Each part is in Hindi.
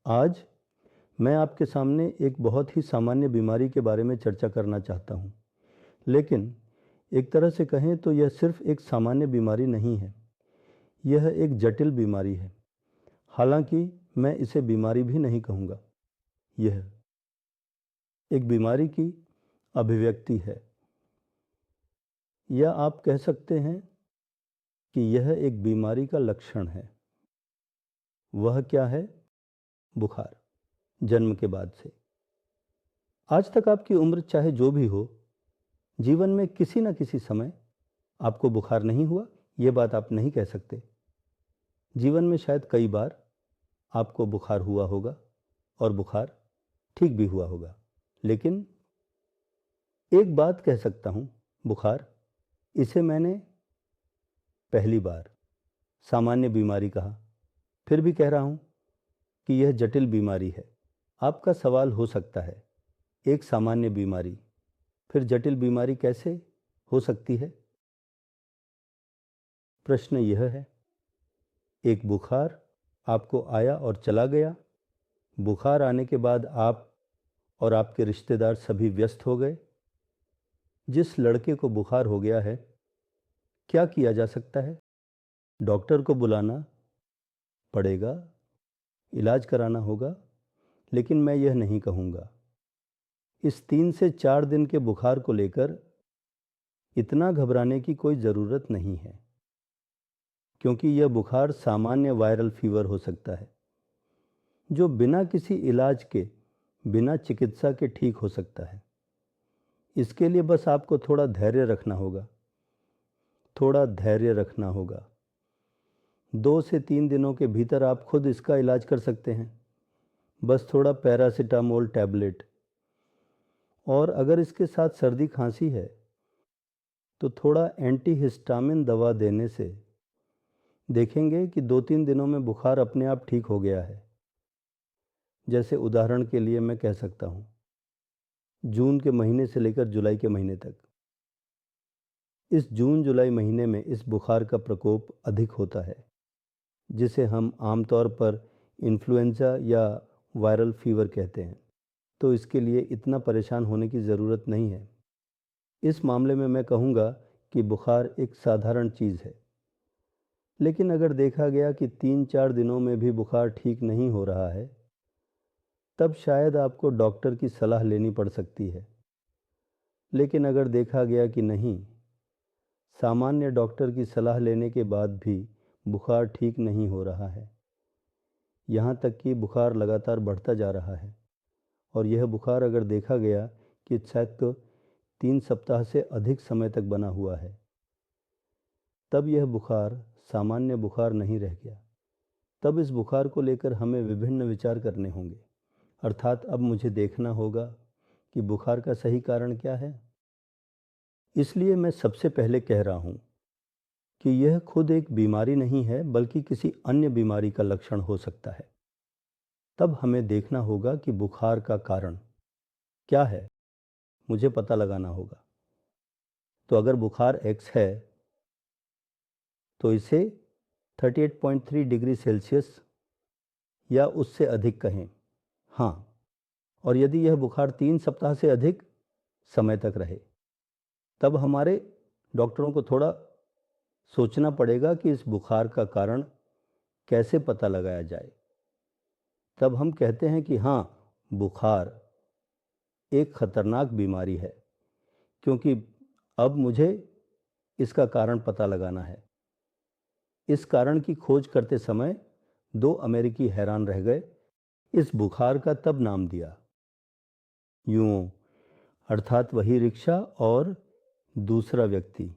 आज मैं आपके सामने एक बहुत ही सामान्य बीमारी के बारे में चर्चा करना चाहता हूँ। लेकिन एक तरह से कहें तो यह सिर्फ़ एक सामान्य बीमारी नहीं है, यह एक जटिल बीमारी है। हालाँकि मैं इसे बीमारी भी नहीं कहूँगा। यह एक बीमारी की अभिव्यक्ति है, या आप कह सकते हैं कि यह एक बीमारी का लक्षण है। वह क्या है? बुखार, जन्म के बाद से। आज तक आपकी उम्र चाहे जो भी हो, जीवन में किसी न किसी समय आपको बुखार नहीं हुआ, ये बात आप नहीं कह सकते। जीवन में शायद कई बार आपको बुखार हुआ होगा और बुखार ठीक भी हुआ होगा। लेकिन एक बात कह सकता हूँ, बुखार, इसे मैंने पहली बार सामान्य बीमारी कहा। फिर भी कह रहा हूँ कि यह जटिल बीमारी है। आपका सवाल हो सकता है, एक सामान्य बीमारी, फिर जटिल बीमारी कैसे हो सकती है? प्रश्न यह है, एक बुखार आपको आया और चला गया। बुखार आने के बाद आप और आपके रिश्तेदार सभी व्यस्त हो गए। जिस लड़के को बुखार हो गया है, क्या किया जा सकता है? डॉक्टर को बुलाना पड़ेगा, इलाज कराना होगा, लेकिन मैं यह नहीं कहूँगा। इस 3 से 4 दिन के बुखार को लेकर इतना घबराने की कोई ज़रूरत नहीं है, क्योंकि यह बुखार सामान्य वायरल फीवर हो सकता है, जो बिना किसी इलाज के, बिना चिकित्सा के ठीक हो सकता है। इसके लिए बस आपको थोड़ा धैर्य रखना होगा, थोड़ा धैर्य रखना होगा। 2 से 3 दिनों के भीतर आप खुद इसका इलाज कर सकते हैं, बस थोड़ा पैरासिटामोल टैबलेट। और अगर इसके साथ सर्दी खांसी है, तो थोड़ा एंटीहिस्टामिन दवा देने से देखेंगे कि 2-3 दिनों में बुखार अपने आप ठीक हो गया है। जैसे उदाहरण के लिए मैं कह सकता हूँ, जून के महीने से लेकर जुलाई के महीने तक। इस जून-जुलाई महीने में इस बुखार का प्रकोप अधिक होता है, जिसे हम आमतौर पर इन्फ्लुएंजा या वायरल फीवर कहते हैं। तो इसके लिए इतना परेशान होने की ज़रूरत नहीं है। इस मामले में मैं कहूँगा कि बुखार एक साधारण चीज़ है। लेकिन अगर देखा गया कि 3-4 दिनों में भी बुखार ठीक नहीं हो रहा है, तब शायद आपको डॉक्टर की सलाह लेनी पड़ सकती है। लेकिन अगर देखा गया कि नहीं, सामान्य डॉक्टर की सलाह लेने के बाद भी बुखार ठीक नहीं हो रहा है, यहाँ तक कि बुखार लगातार बढ़ता जा रहा है, और यह बुखार अगर देखा गया कि शायद तो 3 सप्ताह से अधिक समय तक बना हुआ है, तब यह बुखार सामान्य बुखार नहीं रह गया। तब इस बुखार को लेकर हमें विभिन्न विचार करने होंगे। अर्थात अब मुझे देखना होगा कि बुखार का सही कारण क्या है। इसलिए मैं सबसे पहले कह रहा हूँ कि यह खुद एक बीमारी नहीं है, बल्कि किसी अन्य बीमारी का लक्षण हो सकता है। तब हमें देखना होगा कि बुखार का कारण क्या है, मुझे पता लगाना होगा। तो अगर बुखार एक्स है, तो इसे 38.3 डिग्री सेल्सियस या उससे अधिक कहें। हाँ, और यदि यह बुखार 3 सप्ताह से अधिक समय तक रहे, तब हमारे डॉक्टरों को थोड़ा सोचना पड़ेगा कि इस बुखार का कारण कैसे पता लगाया जाए। तब हम कहते हैं कि हाँ, बुखार एक खतरनाक बीमारी है, क्योंकि अब मुझे इसका कारण पता लगाना है। इस कारण की खोज करते समय 2 अमेरिकी हैरान रह गए। इस बुखार का तब नाम दिया, यूं, अर्थात वही रिक्शा और दूसरा व्यक्ति।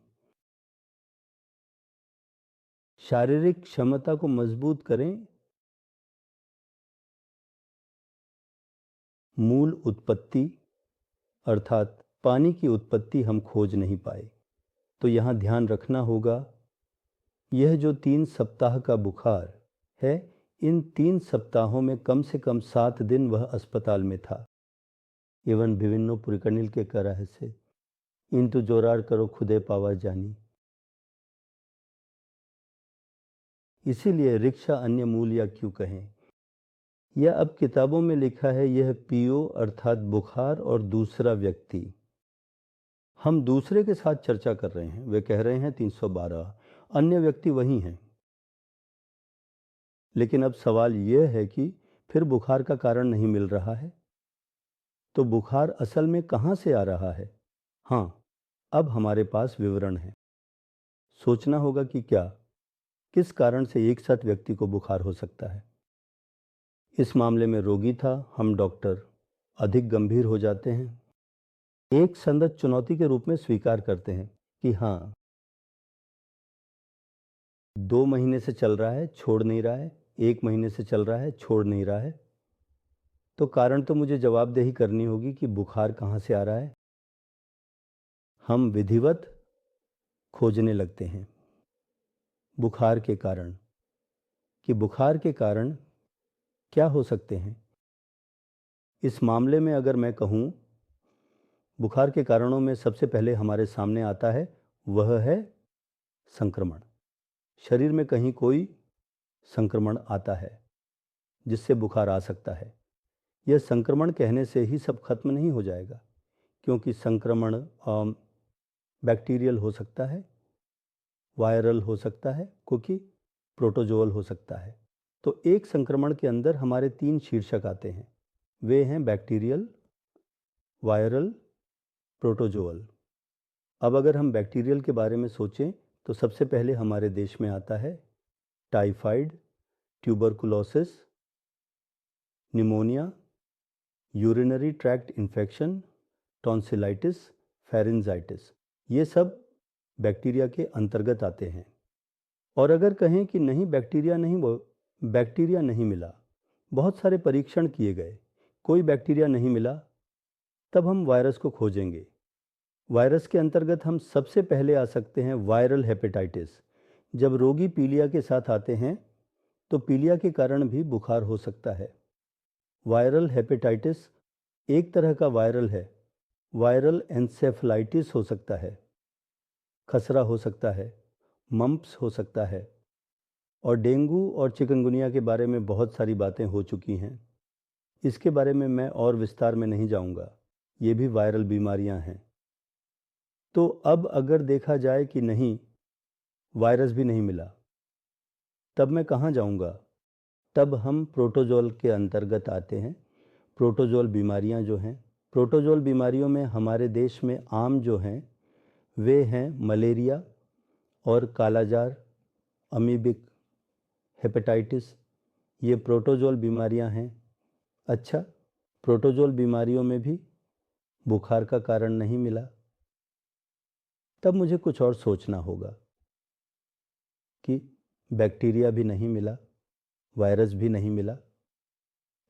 शारीरिक क्षमता को मजबूत करें, मूल उत्पत्ति अर्थात पानी की उत्पत्ति हम खोज नहीं पाए। तो यहाँ ध्यान रखना होगा, यह जो 3 सप्ताह का बुखार है, इन 3 सप्ताहों में कम से कम 7 दिन वह अस्पताल में था। एवं विभिन्न पुरिकनिल के करह से इंतु जोरार करो खुदे पावा जानी। इसीलिए रिक्शा अन्य मूल या क्यों कहें, या अब किताबों में लिखा है यह पीओ अर्थात बुखार और दूसरा व्यक्ति। हम दूसरे के साथ चर्चा कर रहे हैं, वे कह रहे हैं 312, अन्य व्यक्ति वही हैं। लेकिन अब सवाल यह है कि फिर बुखार का कारण नहीं मिल रहा है, तो बुखार असल में कहाँ से आ रहा है? हाँ, अब हमारे पास विवरण है। सोचना होगा कि क्या, किस कारण से एक साथ व्यक्ति को बुखार हो सकता है। इस मामले में रोगी था, हम डॉक्टर अधिक गंभीर हो जाते हैं, एक संगत चुनौती के रूप में स्वीकार करते हैं कि हाँ, 2 महीने से चल रहा है, छोड़ नहीं रहा है, 1 महीने से चल रहा है, छोड़ नहीं रहा है, तो कारण तो मुझे जवाबदेही करनी होगी कि बुखार कहाँ से आ रहा है। हम विधिवत खोजने लगते हैं बुखार के कारण, कि बुखार के कारण क्या हो सकते हैं। इस मामले में अगर मैं कहूँ, बुखार के कारणों में सबसे पहले हमारे सामने आता है वह है संक्रमण। शरीर में कहीं कोई संक्रमण आता है जिससे बुखार आ सकता है। यह संक्रमण कहने से ही सब खत्म नहीं हो जाएगा, क्योंकि संक्रमण बैक्टीरियल हो सकता है, वायरल हो सकता है, क्योंकि प्रोटोजोअल हो सकता है। तो एक संक्रमण के अंदर हमारे 3 शीर्षक आते हैं, वे हैं बैक्टीरियल, वायरल, प्रोटोजोअल। अब अगर हम बैक्टीरियल के बारे में सोचें तो सबसे पहले हमारे देश में आता है typhoid, tuberculosis, pneumonia, urinary tract infection, tonsillitis, pharyngitis. ये सब बैक्टीरिया के अंतर्गत आते हैं। और अगर कहें कि नहीं बैक्टीरिया नहीं मिला, बहुत सारे परीक्षण किए गए, कोई बैक्टीरिया नहीं मिला, तब हम वायरस को खोजेंगे। वायरस के अंतर्गत हम सबसे पहले आ सकते हैं वायरल हेपेटाइटिस। जब रोगी पीलिया के साथ आते हैं तो पीलिया के कारण भी बुखार हो सकता है। वायरल हेपेटाइटिस एक तरह का वायरल है, वायरल एन्सेफलाइटिस हो सकता है, खसरा हो सकता है, मम्प्स हो सकता है, और डेंगू और चिकनगुनिया के बारे में बहुत सारी बातें हो चुकी हैं। इसके बारे में मैं और विस्तार में नहीं जाऊंगा, ये भी वायरल बीमारियां हैं। तो अब अगर देखा जाए कि नहीं, वायरस भी नहीं मिला, तब मैं कहाँ जाऊंगा? तब हम प्रोटोजोल के अंतर्गत आते हैं। प्रोटोजोल बीमारियां जो हैं, प्रोटोजोल बीमारियों में हमारे देश में आम जो हैं वे हैं मलेरिया और कालाजार, अमीबिक हेपेटाइटिस, ये प्रोटोजोल बीमारियां हैं। अच्छा, प्रोटोजोल बीमारियों में भी बुखार का कारण नहीं मिला, तब मुझे कुछ और सोचना होगा कि बैक्टीरिया भी नहीं मिला, वायरस भी नहीं मिला,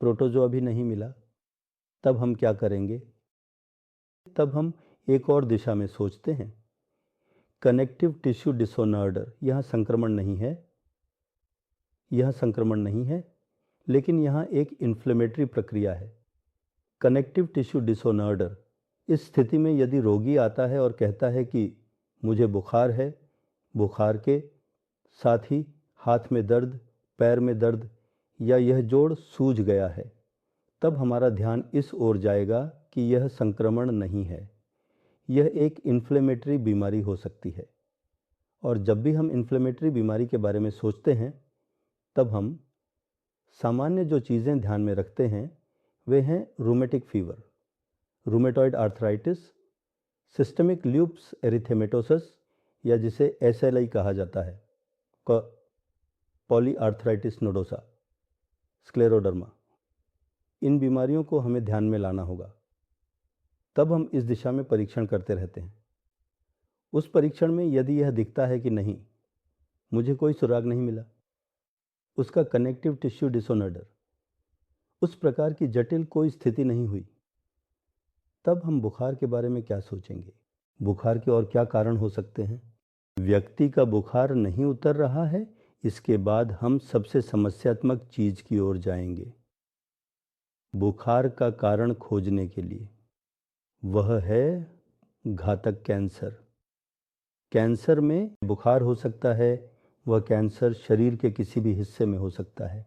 प्रोटोजोआ भी नहीं मिला, तब हम क्या करेंगे? तब हम एक और दिशा में सोचते हैं, कनेक्टिव टिश्यू डिसऑर्डर। यहाँ संक्रमण नहीं है, यह संक्रमण नहीं है, लेकिन यहाँ एक इन्फ्लेमेटरी प्रक्रिया है, कनेक्टिव टिश्यू डिसऑर्डर। इस स्थिति में यदि रोगी आता है और कहता है कि मुझे बुखार है, बुखार के साथ ही हाथ में दर्द, पैर में दर्द, या यह जोड़ सूज गया है, तब हमारा ध्यान इस ओर जाएगा कि यह संक्रमण नहीं है, यह एक इन्फ्लेमेटरी बीमारी हो सकती है। और जब भी हम इन्फ्लेमेटरी बीमारी के बारे में सोचते हैं, तब हम सामान्य जो चीज़ें ध्यान में रखते हैं वे हैं rheumatic fever, rheumatoid arthritis, systemic lupus erythematosus, या जिसे SLI कहा जाता है, पॉली आर्थराइटिस नोडोसा, स्क्लेरोडर्मा। इन बीमारियों को हमें ध्यान में लाना होगा। तब हम इस दिशा में परीक्षण करते रहते हैं। उस परीक्षण में यदि यह दिखता है कि नहीं, मुझे कोई सुराग नहीं मिला, उसका कनेक्टिव टिश्यू डिसऑर्डर, उस प्रकार की जटिल कोई स्थिति नहीं हुई, तब हम बुखार के बारे में क्या सोचेंगे? बुखार के और क्या कारण हो सकते हैं? व्यक्ति का बुखार नहीं उतर रहा है, इसके बाद हम सबसे समस्यात्मक चीज की ओर जाएंगे, बुखार का कारण खोजने के लिए। वह है घातक कैंसर। कैंसर में बुखार हो सकता है, वह कैंसर शरीर के किसी भी हिस्से में हो सकता है।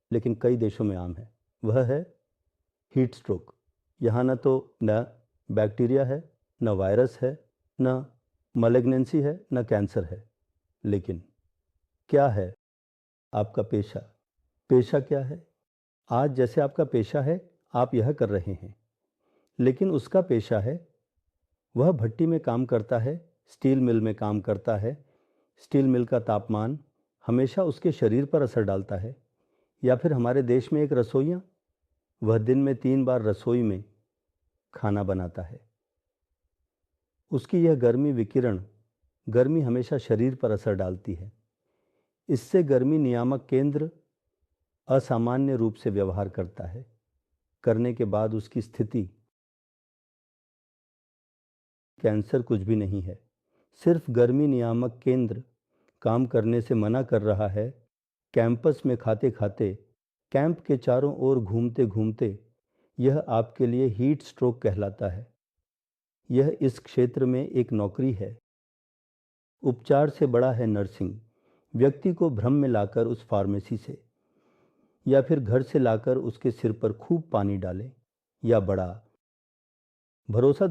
लेकिन कई देशों में आम है, वह है हीट स्ट्रोक। यहाँ न तो न बैक्टीरिया है, न वायरस है, न मलिग्नेंसी है, न कैंसर है, लेकिन क्या है आपका पेशा? पेशा क्या है? आज जैसे आपका पेशा है, आप यह कर रहे हैं, लेकिन उसका पेशा है, वह भट्टी में काम करता है, स्टील मिल में काम करता है। स्टील मिल का तापमान हमेशा उसके शरीर पर असर डालता है। या फिर हमारे देश में एक रसोइया, वह दिन में 3 बार रसोई में खाना बनाता है। उसकी यह गर्मी विकिरण, गर्मी हमेशा शरीर पर असर डालती है। इससे गर्मी नियामक केंद्र असामान्य रूप से व्यवहार करता है। करने के बाद उसकी स्थिति कैंसर कुछ भी नहीं है, सिर्फ गर्मी नियामक केंद्र काम करने से मना कर रहा है। कैंपस में खाते खाते, कैंप के चारों ओर घूमते घूमते, यह आपके लिए हीट स्ट्रोक कहलाता है। यह इस क्षेत्र में एक नौकरी है। उपचार से बड़ा है नर्सिंग। व्यक्ति को भ्रम में लाकर उस फार्मेसी से या फिर घर से लाकर उसके सिर पर खूब पानी डालें, या बड़ा भरोसा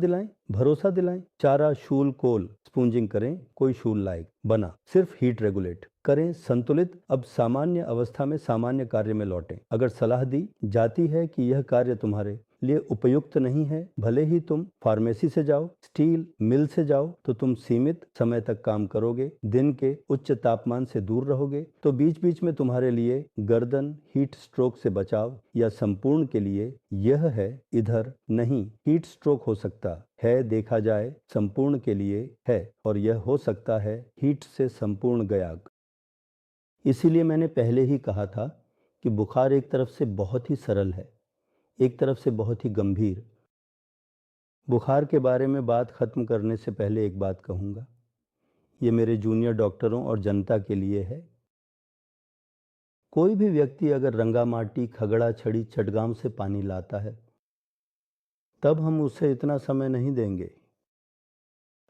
दिलाएं। चारा शूल कोल स्पूंजिंग करें, कोई शूल लायक बना, सिर्फ हीट रेगुलेट करें, संतुलित। अब सामान्य अवस्था में सामान्य कार्य में लौटें। अगर सलाह दी जाती है कि यह कार्य तुम्हारे लिए उपयुक्त नहीं है, भले ही तुम फार्मेसी से जाओ, स्टील मिल से जाओ, तो तुम सीमित समय तक काम करोगे, दिन के उच्च तापमान से दूर रहोगे, तो बीच बीच में तुम्हारे लिए गर्दन हीट स्ट्रोक से बचाव या संपूर्ण के लिए यह है, इधर नहीं। हीट स्ट्रोक हो सकता है, देखा जाए संपूर्ण के लिए है, और यह हो सकता है हीट से संपूर्ण गयाग। इसीलिए मैंने पहले ही कहा था कि बुखार एक तरफ से बहुत ही सरल है, एक तरफ से बहुत ही गंभीर। बुखार के बारे में बात खत्म करने से पहले एक बात कहूँगा, ये मेरे जूनियर डॉक्टरों और जनता के लिए है। कोई भी व्यक्ति अगर रंगामाटी, खगड़ा छड़ी, चटगांव से पानी लाता है, तब हम उसे इतना समय नहीं देंगे।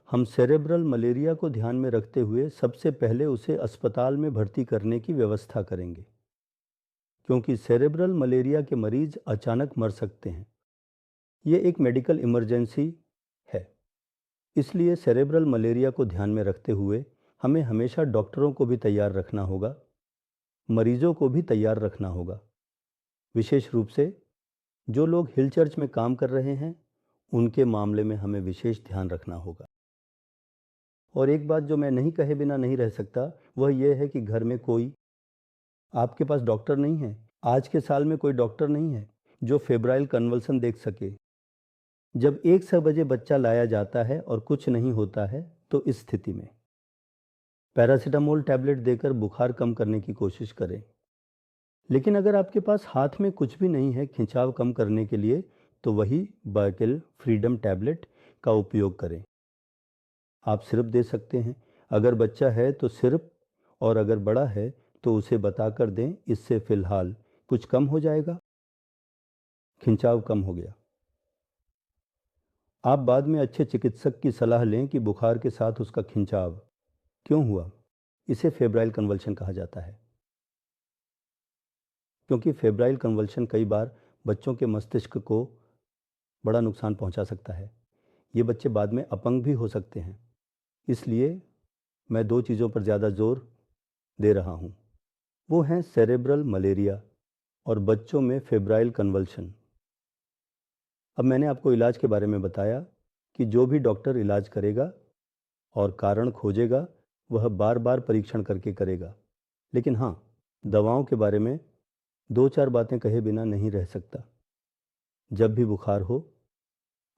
हम सेरेब्रल मलेरिया को ध्यान में रखते हुए सबसे पहले उसे अस्पताल में भर्ती करने की व्यवस्था करेंगे, क्योंकि सेरेब्रल मलेरिया के मरीज अचानक मर सकते हैं। ये एक मेडिकल इमरजेंसी है। इसलिए सेरेब्रल मलेरिया को ध्यान में रखते हुए हमें हमेशा डॉक्टरों को भी तैयार रखना होगा, मरीजों को भी तैयार रखना होगा। विशेष रूप से जो लोग हिल चर्च में काम कर रहे हैं, उनके मामले में हमें विशेष ध्यान रखना होगा। और एक बात जो मैं नहीं कहे बिना नहीं रह सकता, वह यह है कि घर में कोई आपके पास डॉक्टर नहीं है, आज के साल में कोई डॉक्टर नहीं है जो फेब्राइल कन्वल्सन देख सके। जब 1 बजे बच्चा लाया जाता है और कुछ नहीं होता है, तो इस स्थिति में पैरासीटामोल टैबलेट देकर बुखार कम करने की कोशिश करें। लेकिन अगर आपके पास हाथ में कुछ भी नहीं है खिंचाव कम करने के लिए, तो वही बाइकेल फ्रीडम टैबलेट का उपयोग करें। आप सिरप दे सकते हैं, अगर बच्चा है तो सिरप, और अगर बड़ा है तो उसे बताकर दें, इससे फिलहाल कुछ कम हो जाएगा, खिंचाव कम हो गया। आप बाद में अच्छे चिकित्सक की सलाह लें कि बुखार के साथ उसका खिंचाव क्यों हुआ। इसे फेब्राइल कन्वल्शन कहा जाता है, क्योंकि फेब्राइल कन्वल्शन कई बार बच्चों के मस्तिष्क को बड़ा नुकसान पहुंचा सकता है। ये बच्चे बाद में अपंग भी हो सकते हैं। इसलिए मैं 2 चीज़ों पर ज़्यादा जोर दे रहा हूँ, वो हैं सेरेब्रल मलेरिया और बच्चों में फेब्राइल कन्वल्शन। अब मैंने आपको इलाज के बारे में बताया कि जो भी डॉक्टर इलाज करेगा और कारण खोजेगा, वह बार बार परीक्षण करके करेगा। लेकिन हाँ, दवाओं के बारे में 2-4 बातें कहे बिना नहीं रह सकता। जब भी बुखार हो,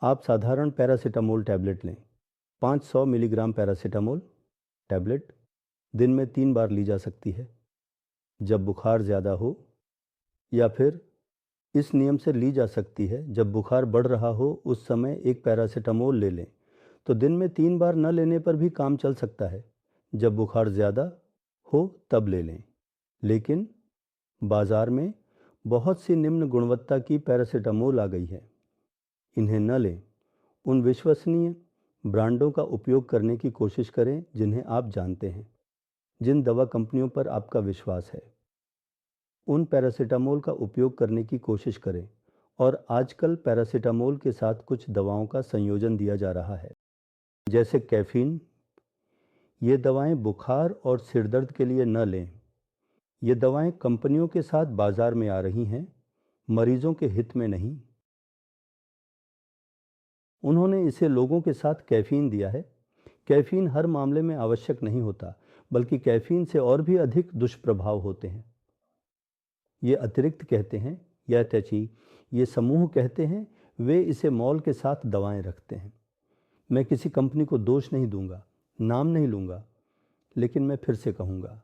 आप साधारण पैरासीटामोल टैबलेट लें। 500 मिलीग्राम पैरासीटामोल टैबलेट दिन में 3 बार ली जा सकती है। जब बुखार ज़्यादा हो, या फिर इस नियम से ली जा सकती है, जब बुखार बढ़ रहा हो उस समय एक पैरासीटामोल ले लें, तो दिन में 3 बार न लेने पर भी काम चल सकता है। जब बुखार ज़्यादा हो तब ले लें। लेकिन बाज़ार में बहुत सी निम्न गुणवत्ता की पैरासीटामोल आ गई है, इन्हें न लें। उन विश्वसनीय ब्रांडों का उपयोग करने की कोशिश करें जिन्हें आप जानते हैं, जिन दवा कंपनियों पर आपका विश्वास है। उन पैरासिटामोल का उपयोग करने की कोशिश करें। और आजकल पैरासिटामोल के साथ कुछ दवाओं का संयोजन दिया जा रहा है, जैसे कैफ़ीन। ये दवाएं बुखार और सिर दर्द के लिए न लें। ये दवाएं कंपनियों के साथ बाजार में आ रही हैं, मरीजों के हित में नहीं। उन्होंने इसे लोगों के साथ कैफ़ीन दिया है। कैफ़ीन हर मामले में आवश्यक नहीं होता, बल्कि कैफ़ीन से और भी अधिक दुष्प्रभाव होते हैं। ये अतिरिक्त कहते हैं या त्याची, ये समूह कहते हैं, वे इसे मॉल के साथ दवाएं रखते हैं। मैं किसी कंपनी को दोष नहीं दूंगा, नाम नहीं लूंगा, लेकिन मैं फिर से कहूंगा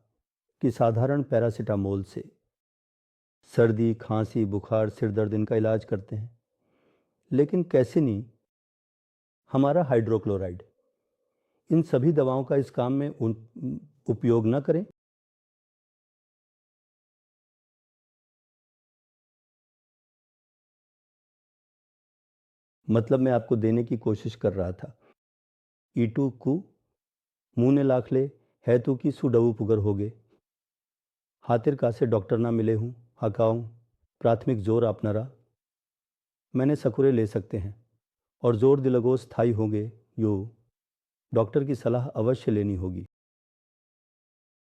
कि साधारण पैरासिटामोल से सर्दी, खांसी, बुखार, सिर दर्द इनका इलाज करते हैं। लेकिन कैसिनी, हमारा हाइड्रोक्लोराइड, इन सभी दवाओं का इस काम में उपयोग न करें। मतलब मैं आपको देने की कोशिश कर रहा था। ईटू कु मुँह ने लाख ले, है तू की सुडऊ पुगर होगे। हातिर का से डॉक्टर ना मिले हूँ, हकाऊँ प्राथमिक जोर आपनरा। मैंने सकुरे ले सकते हैं और जोर दिलगो स्थायी होंगे। यो डॉक्टर की सलाह अवश्य लेनी होगी।